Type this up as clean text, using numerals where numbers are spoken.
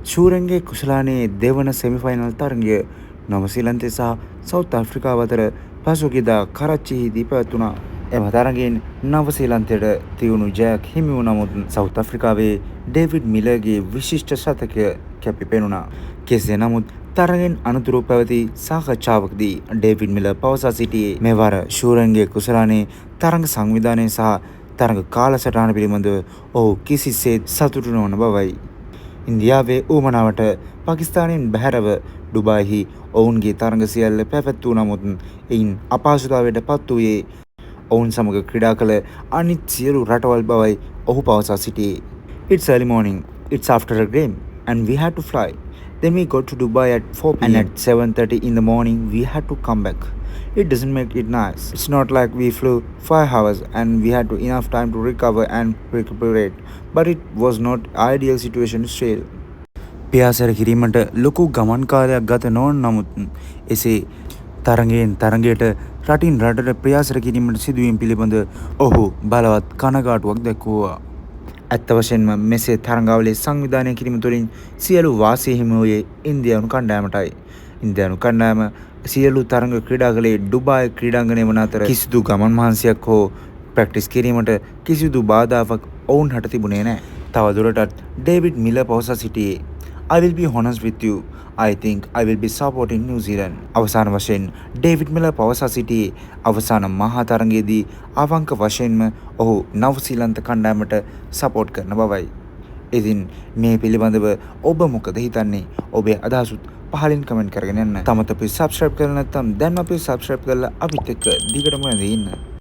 ශූරන්ගේ කුසලානේ දෙවන සෙමිෆයිනල් තරගය නවසීලන්තය සහ සවුත් අප්‍රිකාව අතර පසුගියදා කරච්චිහිදී පැවැත්වුණා. එම තරගයෙන් නවසීලන්තයට තියුණු ජයක් හිමි වූ නමුත් සවුත් අප්‍රිකාවේ ඩේවිඩ් මිලර්ගේ විශිෂ්ට ශතකය කැපී පෙනුණා. කෙසේ නමුත් තරගෙන් අනතුරු පැවති සාකච්ඡාවකදී ඩේවිඩ් මිලර් පවසා සිටියේ මෙවර ශූරන්ගේ කුසලානේ තරග සංවිධානය සහ තරග කාලසටහන පිළිබඳව ඔහු කිසිසේත් සතුටු නොවන බවයි. ඉන්දියාවේ ඌමනාවට පාකිස්තානයෙන් බැහැරව ඩුබායිහි ඔවුන්ගේ තරග සියල්ල පැවැත්වූ නමුත් එයින් අපහසුතාවයට පත් වූයේ ඔවුන් සමග ක්‍රීඩා කළ අනිත් සියලු රටවල් බවයි ඔහු පවසා සිටියේ. It's early morning. It's after a game and we had to fly. Then we got to Dubai at 4 p.m. and at 7:30 in the morning we had to come back. It doesn't make it nice. It's not like we flew 5 hours and we had enough time to recover and recuperate. But it was not ideal situation still. පියාසර කිරීමට ලොකු ගමන් කාලයක් ගත නොවන නමුත් එසේ තරගයෙන් තරගයට රටින් රටට ප්‍රයාසර කිරීමට සිදුවීම් පිළිබඳ ඔහු බලවත් කනගාටුවක් දැක්වුවා. ඇත්ත වශයෙන්ම මෙසේ තරගාවලිය සංවිධානය කිරීම තුළින් සියලු වාසිය හිමි වූයේ ඉන්දියානු කණ්ඩායමටයි. ඉන්දියානු කණ්ඩායම සියලු තරග ක්‍රීඩා කළේ ඩුබායි ක්‍රීඩාංගණය වන අතර කිසිදු ගමන් මහන්සියක් හෝ ප්‍රැක්ටිස් කිරීමට කිසිදු බාධාවක් ඔවුන් හට තිබුණේ නැහැ. තවදුරටත් ඩේවිඩ් මිලර් පවසා සිටියේ I will be honest with you. I think I will be supporting New Zealand. අවසාන වශයෙන් ඩේවිඩ් මිලර් පවසා සිටියේ අවසාන මහා තරගයේදී අවංක වශයෙන්ම ඔහු නවසීලන්ත කණ්ඩායමට සපෝට් කරන බවයි. ඉතින් මේ පිළිබඳව ඔබ මොකද හිතන්නේ? ඔබේ අදහසුත් පහලින් කමෙන්ට් කරගෙන යන්න. තමත් අපි subscribe කරලා නැත්නම් දැන් අපි subscribe කරලා අපිත් එක්ක දිගටම ඉන්න.